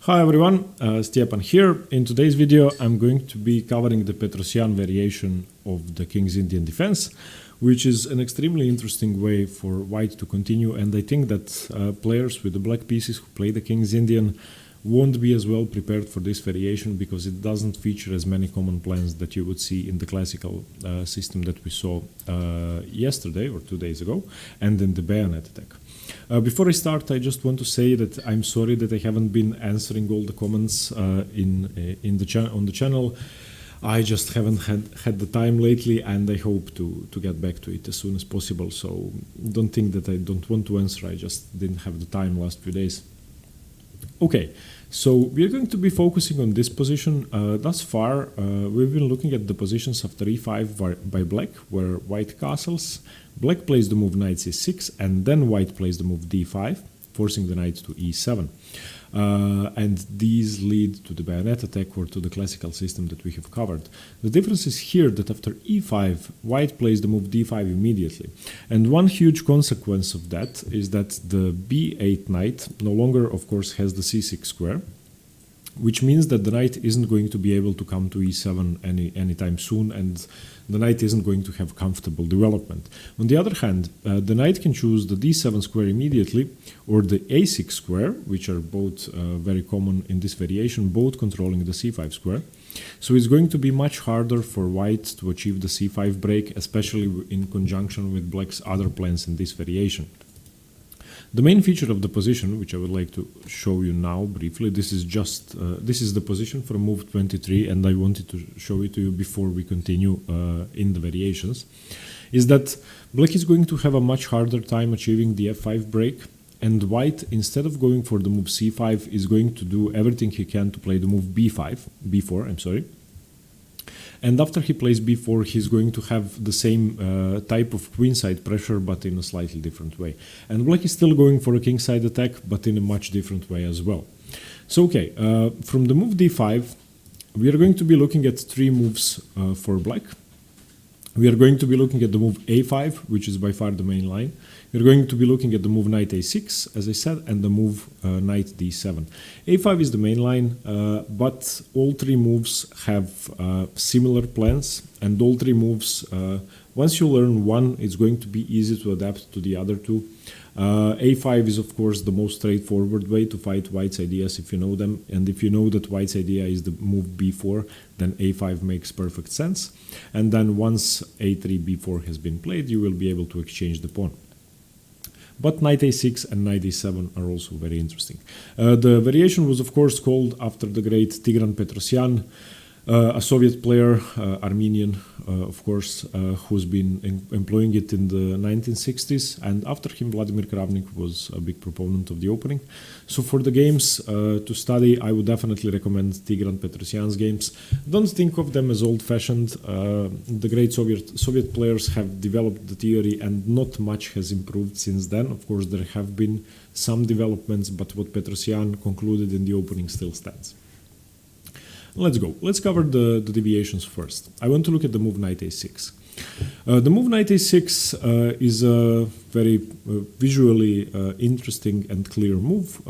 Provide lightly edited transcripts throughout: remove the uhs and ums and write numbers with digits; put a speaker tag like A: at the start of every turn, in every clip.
A: Hi everyone, Stepan here. In today's video I'm going to be covering the Petrosian variation of the King's Indian defense, which is an extremely interesting way for white to continue, and I think that players with the black pieces who play the King's Indian won't be as well prepared for this variation because it doesn't feature as many common plans that you would see in the classical system that we saw yesterday or 2 days ago and in the bayonet attack. Before I start, I just want to say that I'm sorry that I haven't been answering all the comments on the channel. I just haven't had the time lately, and I hope to get back to it as soon as possible. So don't think that I don't want to answer, I just didn't have the time last few days. Okay, so we're going to be focusing on this position. Thus far, we've been looking at the positions after e5 by black, where white castles, black plays the move knight c6, and then white plays the move d5, forcing the knight to e7. And these lead to the bayonet attack or to the classical system that we have covered. The difference is here that after e5, white plays the move d5 immediately. And one huge consequence of that is that the b8 knight no longer, of course, has the c6 square, which means that the knight isn't going to be able to come to e7 anytime soon, and the knight isn't going to have comfortable development. On the other hand, the knight can choose the d7 square immediately, or the a6 square, which are both very common in this variation, both controlling the c5 square. So it's going to be much harder for white to achieve the c5 break, especially in conjunction with black's other plans in this variation. The main feature of the position, which I would like to show you now briefly, this is the position from move 23, and I wanted to show it to you before we continue in the variations, is that black is going to have a much harder time achieving the f5 break, and white, instead of going for the move c5, is going to do everything he can to play the move b4, I'm sorry. And after he plays b4, he's going to have the same type of queenside pressure, but in a slightly different way. And black is still going for a kingside attack, but in a much different way as well. So, okay, from the move d5, we are going to be looking at three moves for black. We are going to be looking at the move a5, which is by far the main line. We're going to be looking at the move knight a6, as I said, and the move knight d7. a5 is the main line, but all three moves have similar plans, and all three moves, once you learn one, it's going to be easy to adapt to the other two. a5 is, of course, the most straightforward way to fight white's ideas if you know them, and if you know that white's idea is the move b4, then a5 makes perfect sense. And then once a3, b4 has been played, you will be able to exchange the pawn. But knight a6 and knight e7 are also very interesting. The variation was, of course, called after the great Tigran Petrosian, a Soviet player, Armenian, of course, who's been employing it in the 1960s, and after him Vladimir Kravnik was a big proponent of the opening. So for the games to study, I would definitely recommend Tigran Petrosian's games. Don't think of them as old-fashioned. The great Soviet players have developed the theory, and not much has improved since then. Of course, there have been some developments, but what Petrosian concluded in the opening still stands. Let's go. Let's cover the deviations first. I want to look at the move knight a6. The move knight a6 is a very visually interesting and clear move.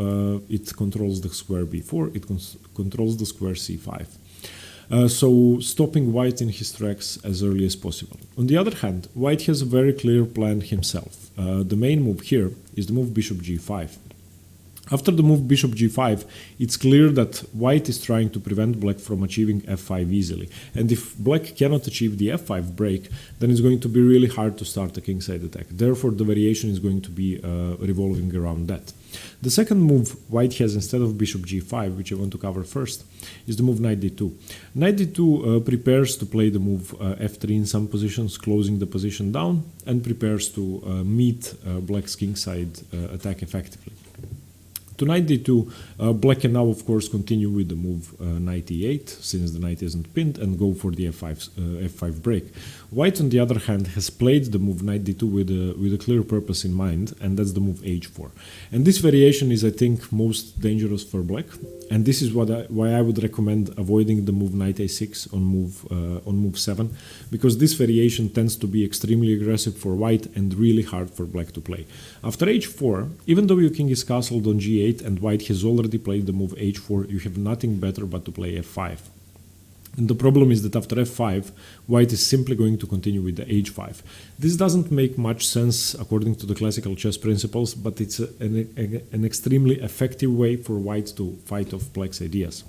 A: It controls the square b4, it controls the square c5. So stopping white in his tracks as early as possible. On the other hand, white has a very clear plan himself. The main move here is the move bishop g5. After the move bishop g5, it's clear that white is trying to prevent black from achieving f5 easily. And if black cannot achieve the f5 break, then it's going to be really hard to start a kingside attack. Therefore, the variation is going to be revolving around that. The second move white has instead of bishop g5, which I want to cover first, is the move knight d2. Knight d2 prepares to play the move f3 in some positions, closing the position down, and prepares to meet black's kingside attack effectively. To knight d2, black can now, of course, continue with the move knight e8, since the knight isn't pinned, and go for the f5 break. White, on the other hand, has played the move knight d2 with a clear purpose in mind, and that's the move h4. And this variation is, I think, most dangerous for black, and this is why I would recommend avoiding the move knight a6 on move 7, because this variation tends to be extremely aggressive for white and really hard for black to play. After h4, even though your king is castled on g8, g8 and white has already played the move h4, you have nothing better but to play f5. And the problem is that after f5, white is simply going to continue with the h5. This doesn't make much sense according to the classical chess principles, but it's an extremely effective way for white to fight off black's ideas.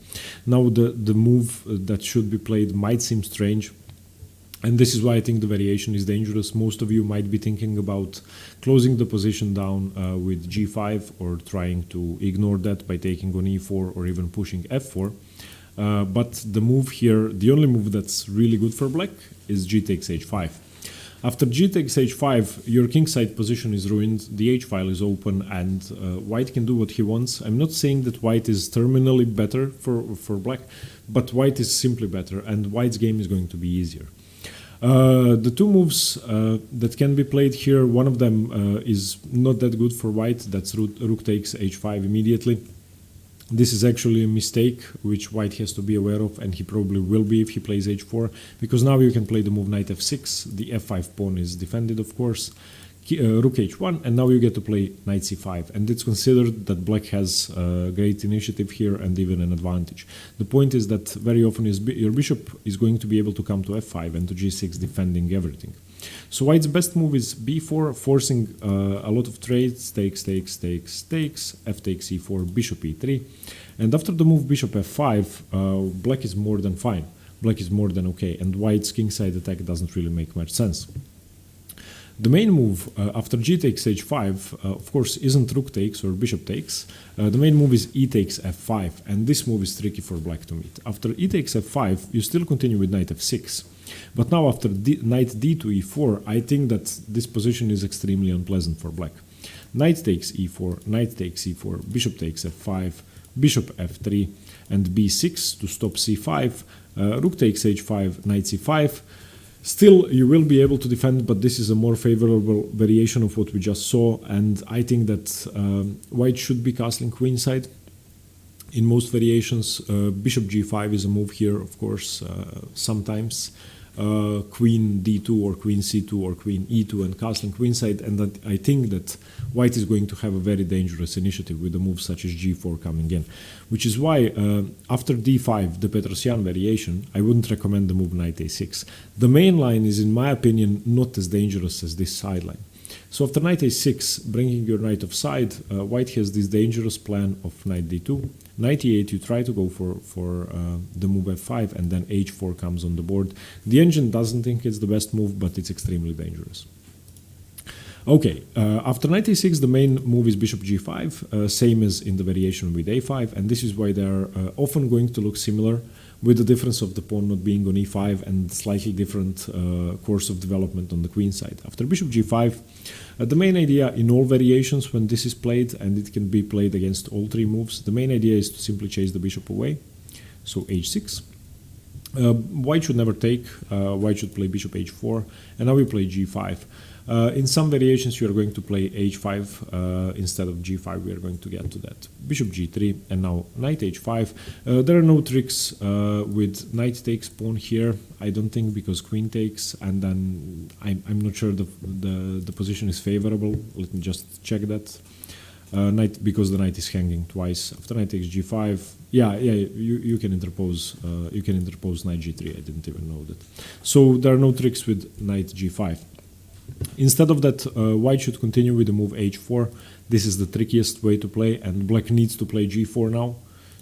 A: Now the move that should be played might seem strange, and this is why I think the variation is dangerous. Most of you might be thinking about closing the position down with g5 or trying to ignore that by taking on e4 or even pushing f4. But the move here, the only move that's really good for black is g takes h5. After g takes h5, your kingside position is ruined, the h-file is open, and white can do what he wants. I'm not saying that white is terminally better for black, but white is simply better, and white's game is going to be easier. The two moves that can be played here, one of them is not that good for white, that's rook takes h5 immediately. This is actually a mistake which white has to be aware of, and he probably will be if he plays h4, because now you can play the move knight f6, the f5 pawn is defended of course, rook h1, and now you get to play knight c5, and it's considered that black has great initiative here and even an advantage. The point is that very often your bishop is going to be able to come to f5 and to g6 defending everything. So white's best move is b4, forcing a lot of trades, takes, f takes e4, bishop e3, and after the move bishop f5, black is more than fine, black is more than okay, and white's kingside attack doesn't really make much sense. The main move after g takes h5, of course, isn't rook takes or bishop takes. The main move is e takes f5, and this move is tricky for black to meet. After e takes f5, you still continue with knight f6. But now after knight d to e4, I think that this position is extremely unpleasant for black. Knight takes e4, knight takes e4, bishop takes f5, bishop f3, and b6 to stop c5, rook takes h5, knight c5. Still, you will be able to defend, but this is a more favorable variation of what we just saw, and I think that white should be castling queenside. In most variations, bishop g5 is a move here, of course, sometimes. Queen d2 or queen c2 or queen e2 and castling queenside, and that I think that white is going to have a very dangerous initiative with a move such as g4 coming in, which is why after d5, the Petrosian variation, I wouldn't recommend the move knight a6. The main line is, in my opinion, not as dangerous as this sideline. So after knight a6, bringing your knight offside, white has this dangerous plan of knight d2. Knight e8, you try to go for the move f5, and then h4 comes on the board. The engine doesn't think it's the best move, but it's extremely dangerous. Okay, after knight a6, the main move is bishop g5, same as in the variation with a5, and this is why they are often going to look similar, with the difference of the pawn not being on e5 and slightly different course of development on the queen side. After bishop g5, the main idea in all variations when this is played, and it can be played against all three moves, the main idea is to simply chase the bishop away, so h6. White should never take, white should play bishop h4, and now we play g5. In some variations you are going to play h5 instead of g5, we are going to get to that. Bishop g3, and now knight h5. There are no tricks with knight takes pawn here, I don't think, because queen takes, and then I'm not sure the position is favorable. Let me just check that. Knight, because the knight is hanging twice. After knight takes g5, you can interpose knight g3. I didn't even know that. So there are no tricks with knight g5. Instead of that, white should continue with the move h4. This is the trickiest way to play, and black needs to play g4 now.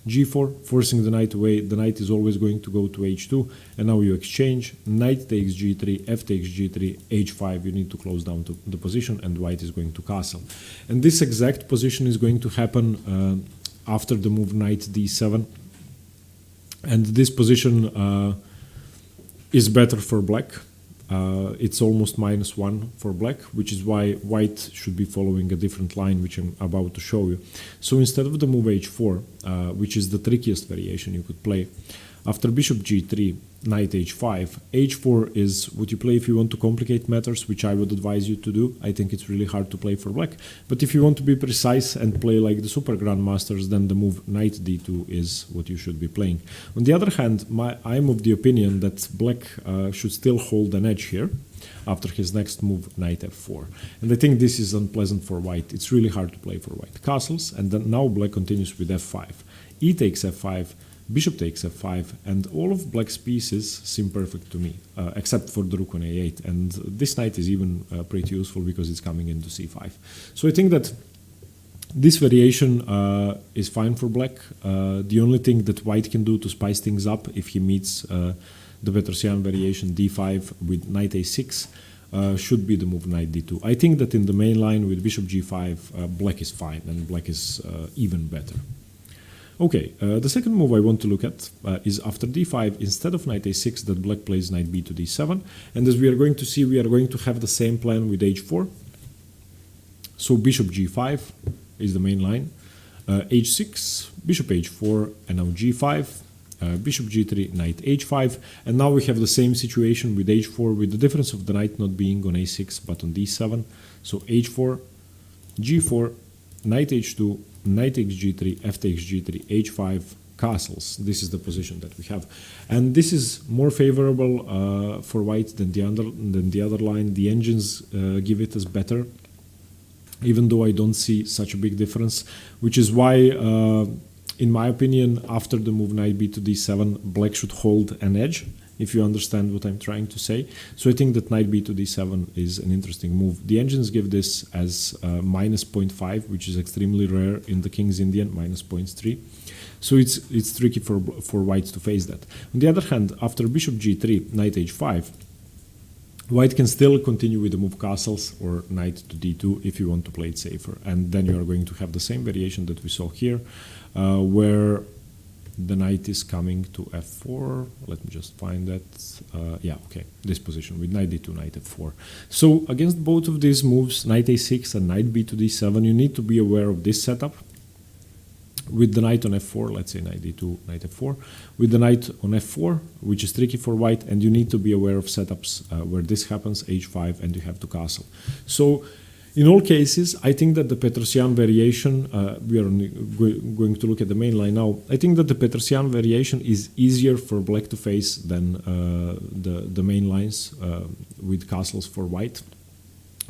A: g4, forcing the knight away. The knight is always going to go to h2, and now you exchange. Knight takes g3, f takes g3, h5. You need to close down to the position, and white is going to castle. And this exact position is going to happen after the move knight d7. And this position is better for black. It's almost -1 for black, which is why white should be following a different line, which I'm about to show you. So instead of the move h4, which is the trickiest variation you could play, after bishop g3, knight h5, h4 is what you play if you want to complicate matters, which I would advise you to do. I think it's really hard to play for black, but if you want to be precise and play like the super grandmasters, then the move knight d2 is what you should be playing. On the other hand, I'm of the opinion that black should still hold an edge here. after his next move, knight f4. And I think this is unpleasant for white. It's really hard to play for white. Castles, and then now black continues with f5. E takes f5, bishop takes f5, and all of black's pieces seem perfect to me, except for the rook on a8. And this knight is even pretty useful because it's coming into c5. So I think that this variation is fine for black. The only thing that white can do to spice things up if he meets the Petrosian variation d5 with knight a6 should be the move knight d2. I think that in the main line with bishop g5, black is fine and black is even better. Okay, the second move I want to look at is after d5, instead of knight a6, that black plays knight b to d7. And as we are going to see, we are going to have the same plan with h4. So bishop g5 is the main line, h6, bishop h4, and now g5, bishop g3, knight h5, and now we have the same situation with h4, with the difference of the knight not being on a6 but on d7. So h4, g4, knight h2, knight takes g3, f takes g3, h5, castles. This is the position that we have, and this is more favorable for white than the other line. The engines give it as better, even though I don't see such a big difference, which is why, in my opinion, after the move knight b to d7, black should hold an edge, if you understand what I'm trying to say. So I think that knight b to d7 is an interesting move. The engines give this as minus 0.5, which is extremely rare in the King's Indian, minus 0.3. So it's tricky for white to face that. On the other hand, after bishop g3, knight h5, white can still continue with the move castles or knight to d2 if you want to play it safer. And then you are going to have the same variation that we saw here, where the knight is coming to f4. Let me just find that. Yeah, okay, this position with knight d2, knight f4. So against both of these moves, knight a6 and knight b to d7, you need to be aware of this setup. With the knight on f4, let's say knight d2, knight f4, with the knight on f4, which is tricky for white, and you need to be aware of setups where this happens, h5, and you have to castle. So in all cases, I think that the Petrosian variation, we are going to look at the main line now, I think that the Petrosian variation is easier for black to face than the main lines with castles for white,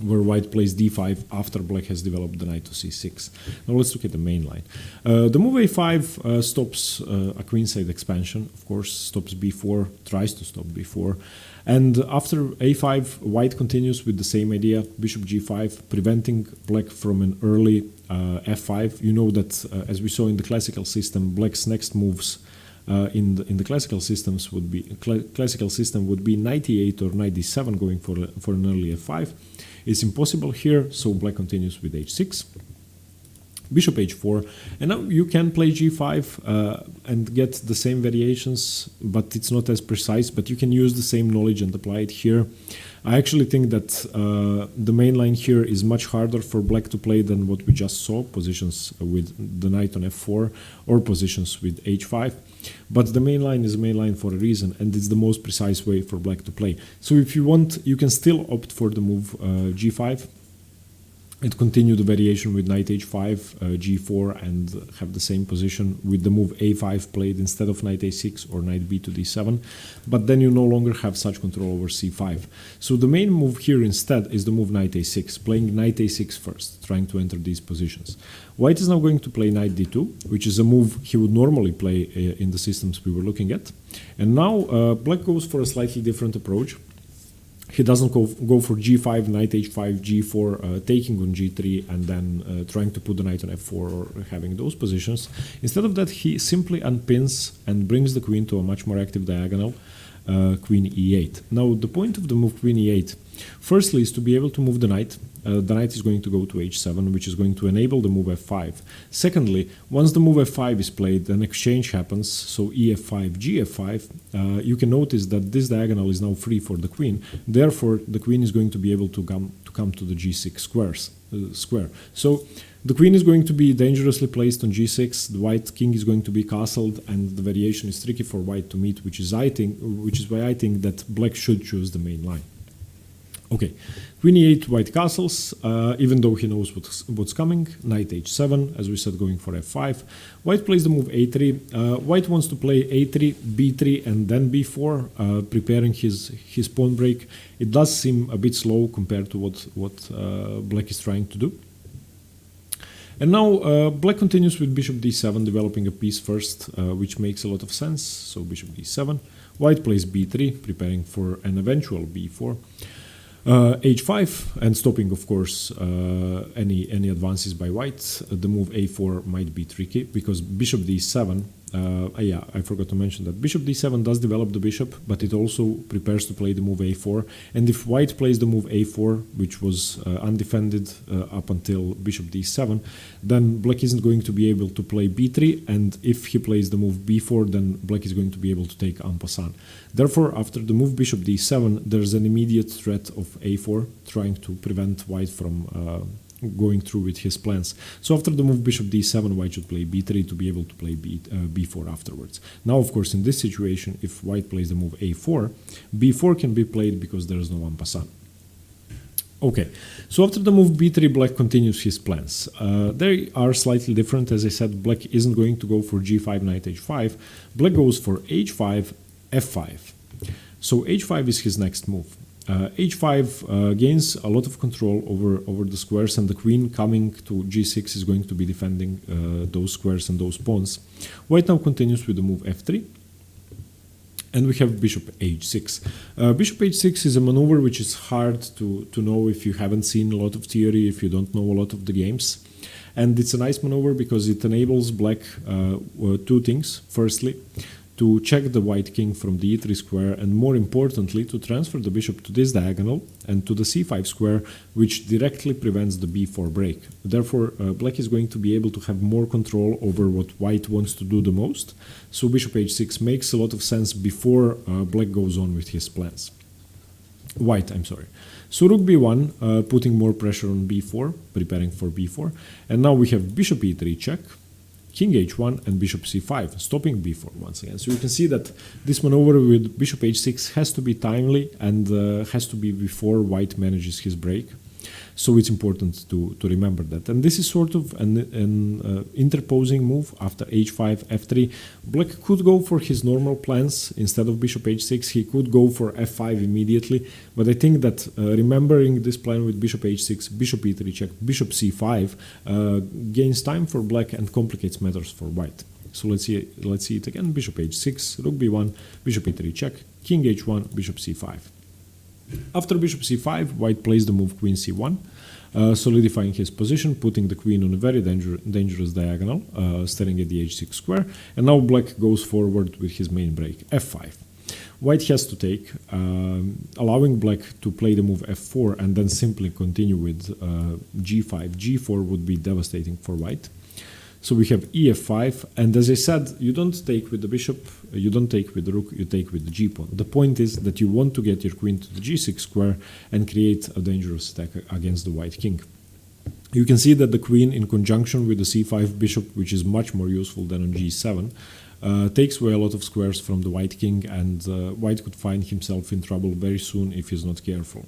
A: where white plays d5 after black has developed the knight to c6. Now let's look at the main line. The move a5 stops a queenside expansion, of course, stops b4, tries to stop b4. And after a5, white continues with the same idea, bishop g5, preventing black from an early f5. You know that, as we saw in the classical system, black's next moves in the classical systems would be knight e8 or knight d7, going for an early f5. It's impossible here, so black continues with h6, bishop h4, and now you can play g5 and get the same variations, but it's not as precise, but you can use the same knowledge and apply it here. I actually think that the main line here is much harder for black to play than what we just saw, positions with the knight on f4 or positions with h5. But the main line is a main line for a reason, and it's the most precise way for black to play. So if you want, you can still opt for the move g5 and continue the variation with knight h5, g4, and have the same position with the move a5 played instead of knight a6 or knight b to d7, but then you no longer have such control over c5. So the main move here instead is the move knight a6, playing knight a6 first, trying to enter these positions. White is now going to play knight d2, which is a move he would normally play in the systems we were looking at. And now black goes for a slightly different approach. He doesn't go for g5, knight h5, g4, taking on g3, and then trying to put the knight on f4 or having those positions. Instead of that, he simply unpins and brings the queen to a much more active diagonal, queen e8. Now, the point of the move queen e8, firstly, is to be able to move the knight. The knight is going to go to h7, which is going to enable the move f5. Secondly, once the move f5 is played, an exchange happens, so ef5, gf5. You can notice that this diagonal is now free for the queen. Therefore, the queen is going to be able to come to the g6 square. So the queen is going to be dangerously placed on g6. The white king is going to be castled, and the variation is tricky for white to meet, which is why I think that black should choose the main line. Okay, queen e8, white castles, even though he knows what's coming. Knight h7, as we said, going for f5. White plays the move a3. White wants to play a3, b3, and then b4, preparing his pawn break. It does seem a bit slow compared to what black is trying to do. And now black continues with bishop d7, developing a piece first, which makes a lot of sense. So bishop d7. White plays b3, preparing for an eventual b4. h5, and stopping, of course, any advances by white. The move a4 might be tricky because bishop d7. Yeah, I forgot to mention that bishop d7 does develop the bishop, but it also prepares to play the move a4. And if white plays the move a4, which was undefended up until bishop d7, then black isn't going to be able to play b3. And if he plays the move b4, then black is going to be able to take en passant. Therefore, after the move bishop d7, there's an immediate threat of a4, trying to prevent white from going through with his plans. So after the move bishop d7, white should play b3 to be able to play b4 afterwards. Now, of course, in this situation, if white plays the move a4, b4 can be played because there is no en passant. Okay, so after the move b3, black continues his plans. They are slightly different. As I said, black isn't going to go for g5, knight h5. Black goes for h5, f5. So h5 is his next move. h5 gains a lot of control over the squares, and the queen coming to g6 is going to be defending those squares and those pawns. White now continues with the move f3, and we have bishop h6. Bishop h6 is a maneuver which is hard to know if you haven't seen a lot of theory, if you don't know a lot of the games. And it's a nice maneuver because it enables black two things. Firstly, to check the white king from the e3 square, and more importantly, to transfer the bishop to this diagonal and to the c5 square, which directly prevents the b4 break. Therefore, black is going to be able to have more control over what white wants to do the most. So bishop h6 makes a lot of sense before black goes on with his plans. White, I'm sorry. So rook b1, putting more pressure on b4, preparing for b4. And now we have bishop e3 check, king h1, and bishop c5, stopping b4 once again. So you can see that this maneuver with bishop h6 has to be timely and has to be before white manages his break. So it's important to remember that. And this is sort of an interposing move after h5, f3. Black could go for his normal plans. Instead of bishop h6, he could go for f5 immediately. But I think that remembering this plan with bishop h6, bishop e3 check, bishop c5 gains time for black and complicates matters for white. So let's see it again. Bishop h6, rook b1, bishop e3 check, king h1, bishop c5. After bishop c5, white plays the move queen c1, solidifying his position, putting the queen on a very dangerous diagonal, staring at the h6 square. And now black goes forward with his main break, f5. White has to take, allowing black to play the move f4 and then simply continue with g5. g4 would be devastating for white. So we have ef5, and as I said, you don't take with the bishop, you don't take with the rook, you take with the g-pawn. The point is that you want to get your queen to the g6 square and create a dangerous attack against the white king. You can see that the queen, in conjunction with the c5 bishop, which is much more useful than on g7, takes away a lot of squares from the white king, and white could find himself in trouble very soon if he's not careful.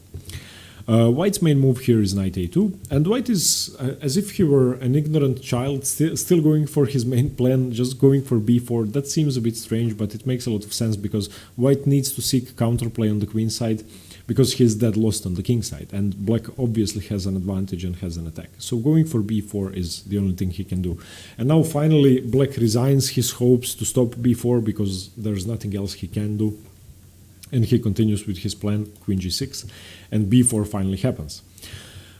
A: White's main move here is knight a2, and white is, as if he were an ignorant child, still going for his main plan, just going for b4. That seems a bit strange, but it makes a lot of sense because white needs to seek counterplay on the queen side because he's dead lost on the king side, and black obviously has an advantage and has an attack. So going for b4 is the only thing he can do. And now finally black resigns his hopes to stop b4 because there's nothing else he can do. And he continues with his plan, queen g6, and b4 finally happens.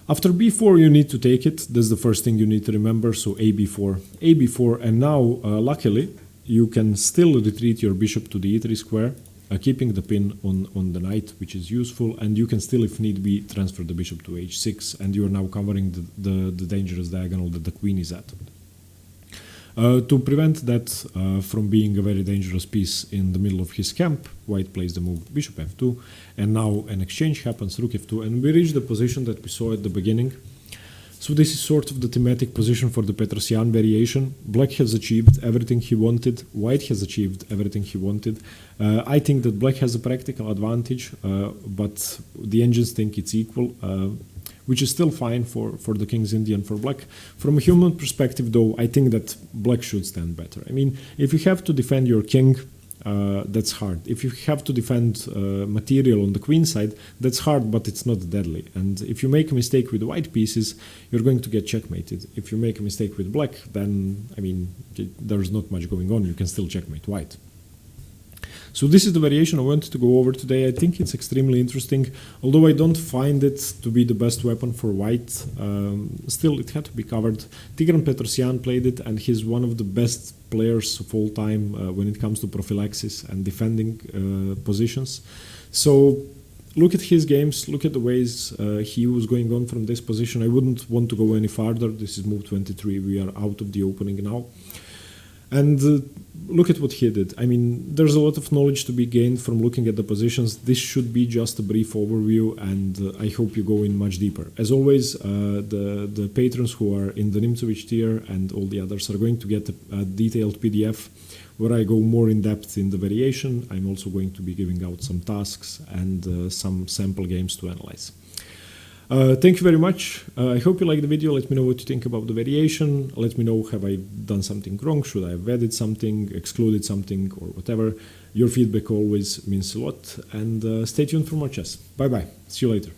A: After b4, you need to take it. That's the first thing you need to remember. So ab4, and now, luckily, you can still retreat your bishop to the e3 square, keeping the pin on the knight, which is useful, and you can still, if need be, transfer the bishop to h6, and you are now covering the dangerous diagonal that the queen is at. To prevent that from being a very dangerous piece in the middle of his camp, white plays the move bishop f2, and now an exchange happens, rook f2, and we reach the position that we saw at the beginning. So this is sort of the thematic position for the Petrosian variation. Black has achieved everything he wanted, white has achieved everything he wanted. I think that black has a practical advantage, but the engines think it's equal, which is still fine for the King's Indian for black. From a human perspective though, I think that black should stand better. I mean, if you have to defend your king, that's hard. If you have to defend material on the queen side, that's hard, but it's not deadly. And if you make a mistake with white pieces, you're going to get checkmated. If you make a mistake with black, then, I mean, there's not much going on. You can still checkmate white. So this is the variation I wanted to go over today. I think it's extremely interesting, although I don't find it to be the best weapon for white. Still, it had to be covered. Tigran Petrosian played it, and he's one of the best players of all time when it comes to prophylaxis and defending positions. So look at his games, look at the ways he was going on from this position. I wouldn't want to go any farther. This is move 23. We are out of the opening now. And look at what he did. I mean, there's a lot of knowledge to be gained from looking at the positions. This should be just a brief overview, and I hope you go in much deeper. As always, the patrons who are in the Nimzovich tier and all the others are going to get a detailed PDF where I go more in depth in the variation. I'm also going to be giving out some tasks and some sample games to analyze. Thank you very much. I hope you liked the video. Let me know what you think about the variation. Let me know, have I done something wrong? Should I have added something, excluded something, or whatever? Your feedback always means a lot. And stay tuned for more chess. Bye bye. See you later.